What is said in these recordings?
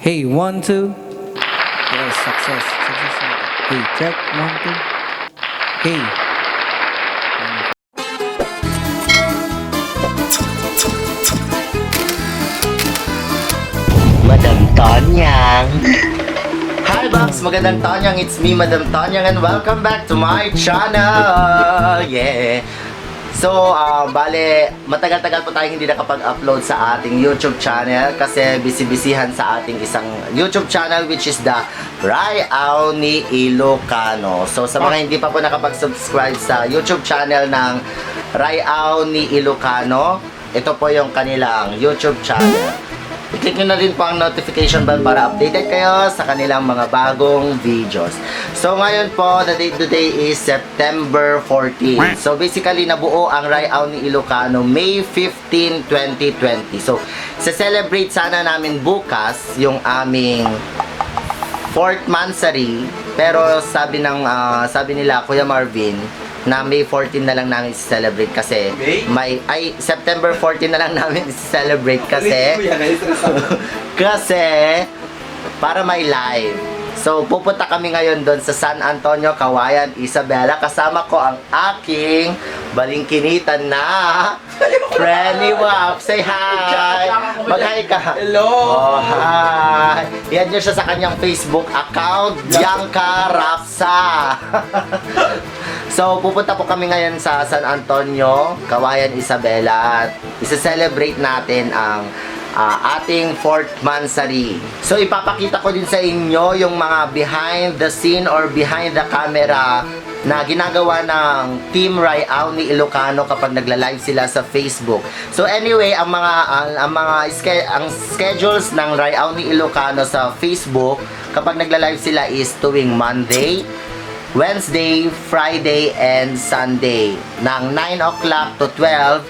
Hey, 1, 2. Yes, success. Success. Hey, check. 1, 2. Hey. Madam Tonyang. Hi Babs, magandang Tonyang. It's me, Madam Tonyang, and welcome back to my channel. Yeah. So, bale, matagal-tagal po tayong hindi nakapag-upload sa ating YouTube channel kasi busy-busyhan sa ating isang YouTube channel which is the Raiao ni Ilocano. So, sa mga hindi pa po nakapag-subscribe sa YouTube channel ng Raiao ni Ilocano, ito po yung kanilang YouTube channel. I-click nyo na rin po ang notification bell para updated kayo sa kanilang mga bagong videos. So ngayon po, the date today is September 14. So basically, nabuo ang Raiao ni Ilocano May 15, 2020. So, celebrate sana namin bukas yung aming 4th mansary. Pero sabi nila, Kuya Marvin, na May 14 na lang namin i-celebrate kasi September 14 na lang namin i-celebrate kasi para may live. So pupunta kami ngayon doon sa San Antonio, Cauayan, Isabela. Kasama ko ang aking balingkinitan na Frenny Wap. Say hi! Mag-hi ka! Hello! Oh, hi! Yan nyo siya sa kanyang Facebook account, Bianca Rapsa. So, pupunta po kami ngayon sa San Antonio, Cauayan, Isabela at isa-celebrate natin ang ating 4th mansary. So, ipapakita ko din sa inyo yung mga behind the scene or behind the camera na ginagawa ng Team Raiao ni Ilocano kapag nagla-live sila sa Facebook. So, anyway, ang schedules ng Raiao ni Ilocano sa Facebook kapag nagla-live sila is tuwing Monday, Wednesday, Friday, and Sunday ng 9 o'clock to 12,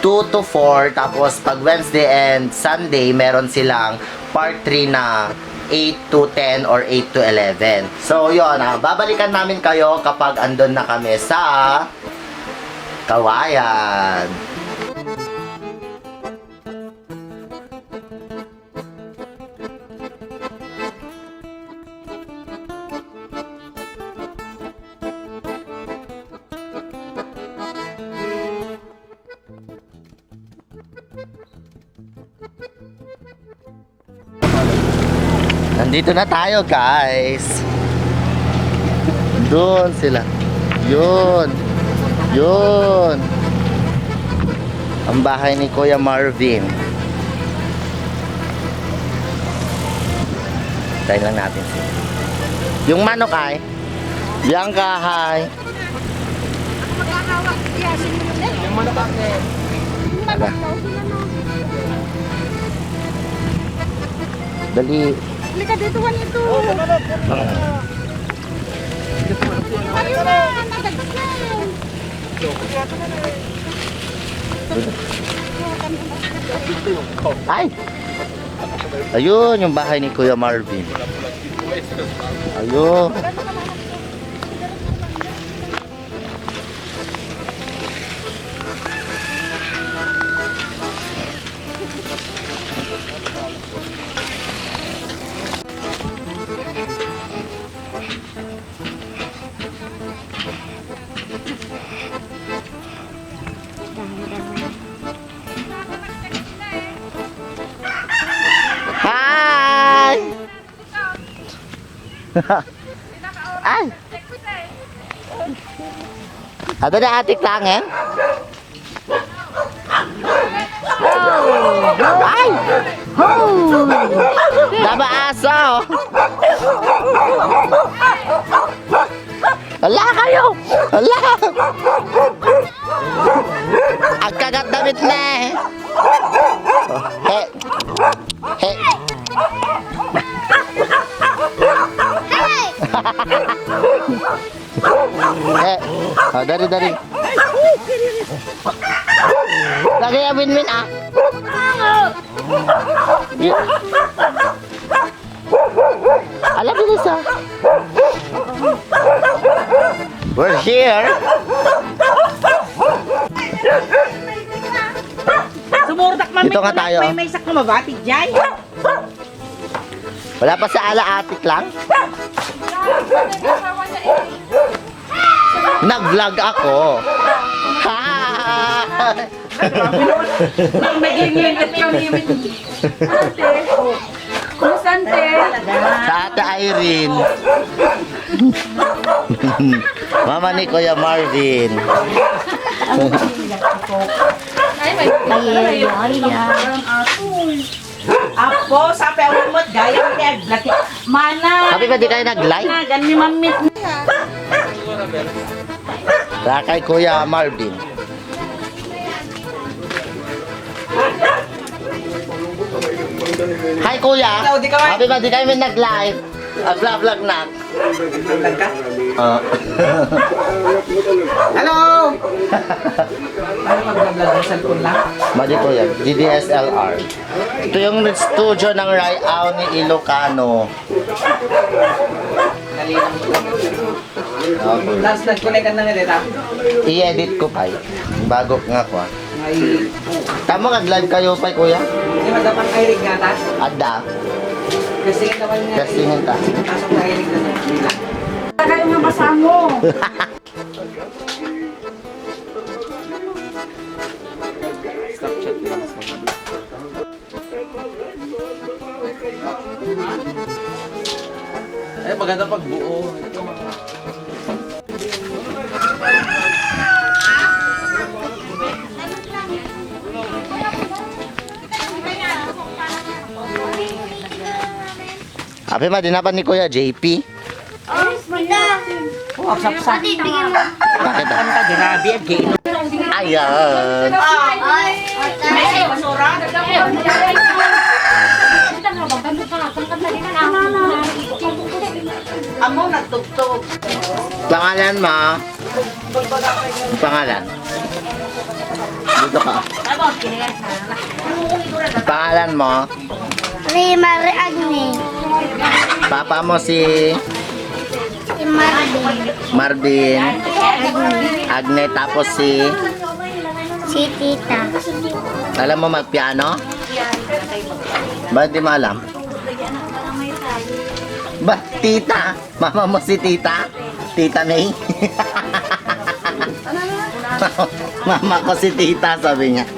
2 to 4, tapos pag Wednesday and Sunday, meron silang part 3 na 8 to 10 or 8 to 11. So, yun, babalikan namin kayo kapag andun na kami sa Cauayan. Nandito na tayo, guys. Doon sila. Yun. Yun. Ang bahay ni Kuya Marvin. Try lang natin sila. Yung manok ay Bianca, hi. Yung manok bakit? Dali. Halika dito, wan ito. Ayun na, nadagdag na yun. Ay! Ayun, yung bahay ni Kuya Marvin. Ayun. Hi! Ay! Ada na atik tangan? Ay! Daba aso! Ala kayo! Ala! Ang kagat damit na eh! He! He! Dari. Lagi ya Win-Win ah. Alam bilis ah. We're here. Sumurdak man Dito nga tayo. May sak na mabati, Jay. Wala pa sa ala-atik lang? Nag-vlog ako. Ha! Naging-ingit kami. Ate. Kusante. Sa Ate Irene. Mama ni Kuya Marvin. Ay, may Apo, sabi ang umot, gaya ni Aglaki. Mana. Sabi ba di kayo nag-live? Gani mamit. Sa kay Kuya Marvin. Hi Kuya. Hello, di ka ba? Sabi ba di kayo nag-live? Vlog na. Hello! Ano mag-vlog ng cellphone lang? Madi Kuya, GDSLR. Ito yung studio ng Rayao ni Ilocano. Kalinang mo lang. Okay. Last nag-connect ka na nga dito. I-edit ko pa. Bago nga ko. May... Tama nag-live kayo pa Kuya? Hindi madapang kairig nga ta. Ada. Kasi naman nga. Kasi nga ta. Pasok na kairig na sa kanila. kayo nga masamo. Eh, maganda pag buo. Ape ma, dinapan ni Kuya JP. Oh, sapsap. Bakit ah? Ka, grabe, gino. Ayan. May basura. Amo, nagtugtog. Pangalan mo? Pangalan? Dito ka. Pangalan mo? Rimar Agni. Papa mo si Si Marvin. Marvin. Agne, tapos si... Si Tita. Alam mo magpiano? Bakit di mo alam? Ba, tita? Mama mo si tita? Tita May? Mama ko si tita, sabi niya.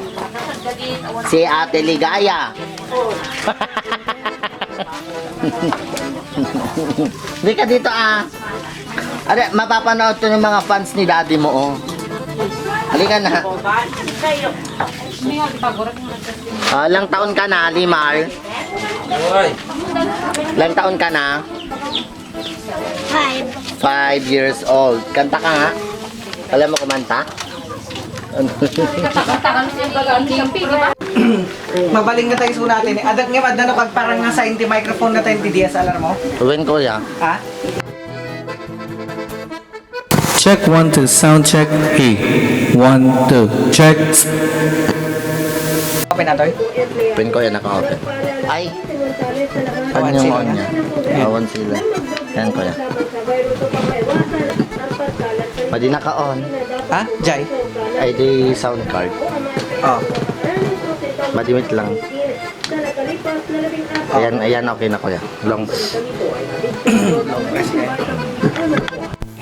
Si Ate Ligaya. Hindi ka dito ah. Are, mapapanood to ng mga fans ni daddy mo oh. Halika na. Ilang taon ka na, Limar? Ilang taon ka na? 5 years old. Kanta ka nga. Alam mo kumanta? Mabaling nga tayo natin. Adag nga, madano kag parang nga sa inti microphone na tayo DSLR mo. Uwin ko ya. Ha? Check 1 2 sound check. Hey 1 2 check. Open na to. Uwin ko yan, naka-open. Ay! Ano Awan yung sila on na. niya? Awan sila. Yan ko yan. Pwede naka-on. Ha? Jai? Ay di sound card. Oh. Madimit lang. Ayan, ayan, okay na kuya. Long.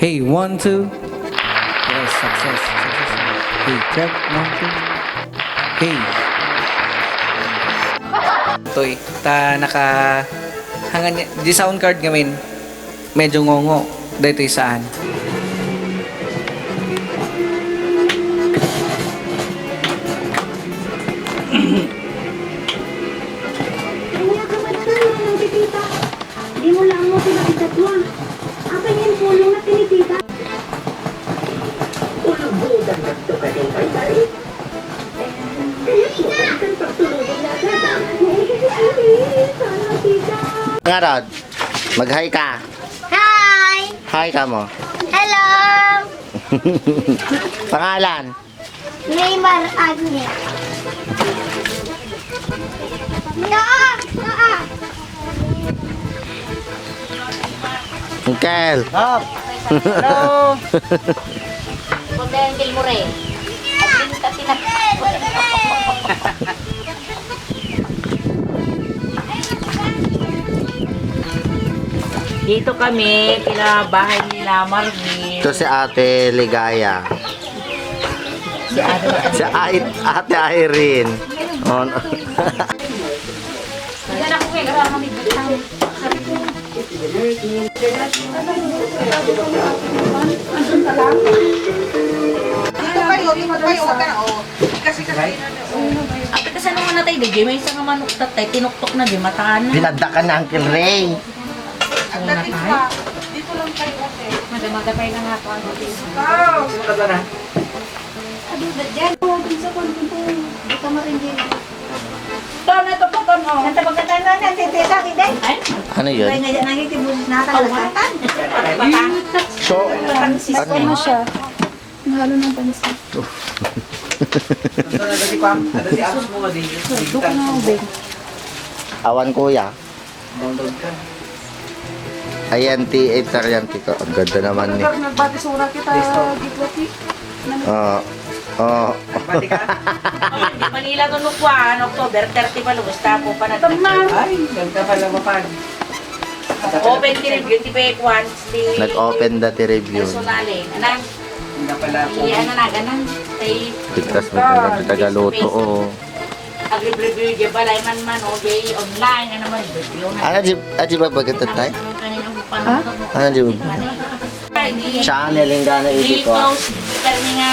Hey 1 2. Yes, success. Hey, check 1 2. Hey. Toy, ta naka hangan di sound card ngamin. Medyo ngongo dito saan. Kanya ka magtanong ng titita. Di mo lang mo sinakitat mo. Apa yung pulong na tinitita? Ngarod, mag-hi ka. Hi! Hi ka mo. Hello! Pangalan? Neymar Agni. Naa! Naa! Unkel. Up. Hello. Pagdating mo rin. At pinita sila. Dito kami, kila bahay nila Marvin. Ito si Ate Ligaya. Si Ate Irene. Oh, no. Yan ako kaya gara kami bitang. Sabi ko, andun ka lang. Dito kayo, huwag ka na. Oh. Kasi. Ate kasi nung natay, di may isang manok tatay, tinuktok na di mataan. Pinadakan na Uncle Ray. At dating pa, dito lang kayo, okay. Madamagapay na nga ako. Wow! Ado, dyan po, dun sa kontinto. Dito marindin. Tana, ito po, tana. Nanta pagkatanda na, tete sa akin din. Ano yun? Kaya nga dyan nangitibulis na kalakatan. So, ano? siya. Nahalo ng pansin. Awan kuya. Ayan, T8 Arianti ko. Ang ganda naman ni. Nagbatisura kita, gitlati. Oh. Di Manila to nukwan, October 30 pa lubos tapo pa na. Ay, ganda pala mapag. Open ki review, ti pa ekwan, di... Nag-open dati review. Personalin. Anang, Ganda pala po. ano na, ganang, tay... Bigkas mo na Tagaluto. Oh. Agri-review, di ba, man man, o di online, ano man, review na. Ano ba bagay tatay? Ha? Ano di ba? Channel yung gana iti ko. Close, kami nga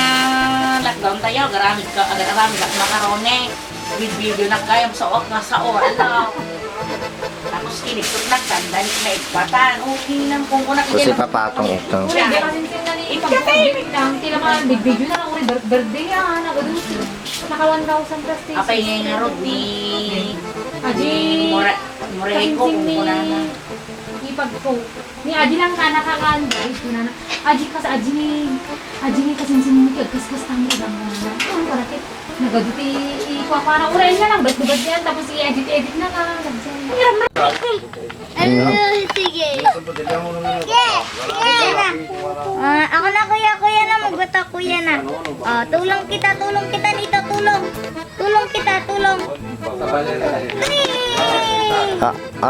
lockdown tayo, garamit ka, garamit ka makarone. With video na kayo sa ala. Tapos kinikot na kanda ni na ipatan. Okay lang kung kuna Kasi papatong ito. Ipag-ibig lang, tila mga big-video na lang, birthday yan, naka 1,000 plus days. apay ngayon nga ro di Aji, Moreco kung kuna na. ipag ko. Ni Aji lang ka nakakanda, ito na na. Aji ni kasinsin mo kaya kaskas tayo lang na. Ano para kit? Nagaduti, ikuha para uray na lang, bad yan, tapos i-edit na ka. Sige. Ako na kuya na, magbata kuya na. Tulong kita dito, tulong kita.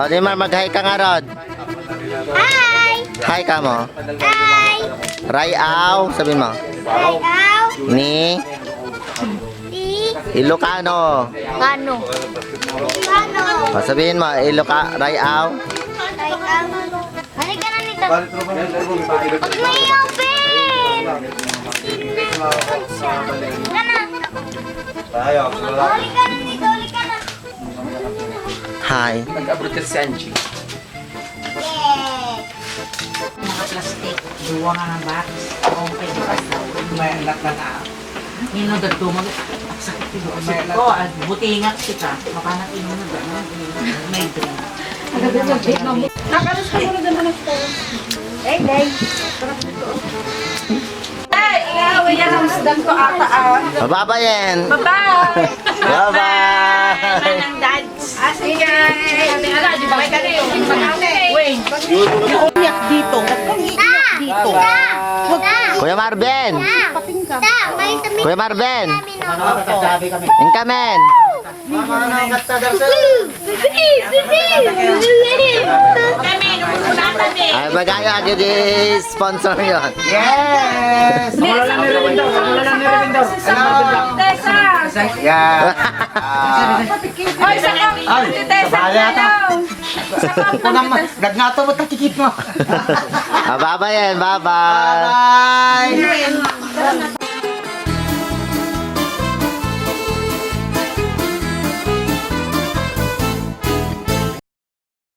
Di Mar, mag-hi ka nga Rod. Hi! Hi ka mo. Hi! Rayaw, sabihin mo. Ikaw? Ni Si? Ilocano. Ano? Sabihin mo, Rayaw. Ikaw? Halika na nito. Huwag mo i-open! Halika na nito, halika na. Hi. Nag-abroad kasi si Angie. Yes! Mga plastic, duwa nga ng box. Okay, di ba? May anak na na. Hinodad dumag. Sakit ito. Ko, at buti nga kasi ka. Makanak ino na gano'n. May drink. Nakalas ka muna naman ito. Hey, guys. Ay, ilawi yan ang isdan ko ata. Mababayin. Bye-bye! Bye-bye. Manang dads. Sige! Ala, di ba kayo? Wait. Ta! Kuya Marvin. Ta! May tamis Kuya Marvin. kami. Inkamen. Kami, nung kami. Ay, bagay agad di sponsor yun. Yes! Wala lang ni Revendor. Tessa! Yeah. Ay, saka! Si Tessa! Ito naman. Nagnato mo takikip mo. Bye-bye. Bye-bye. Bye!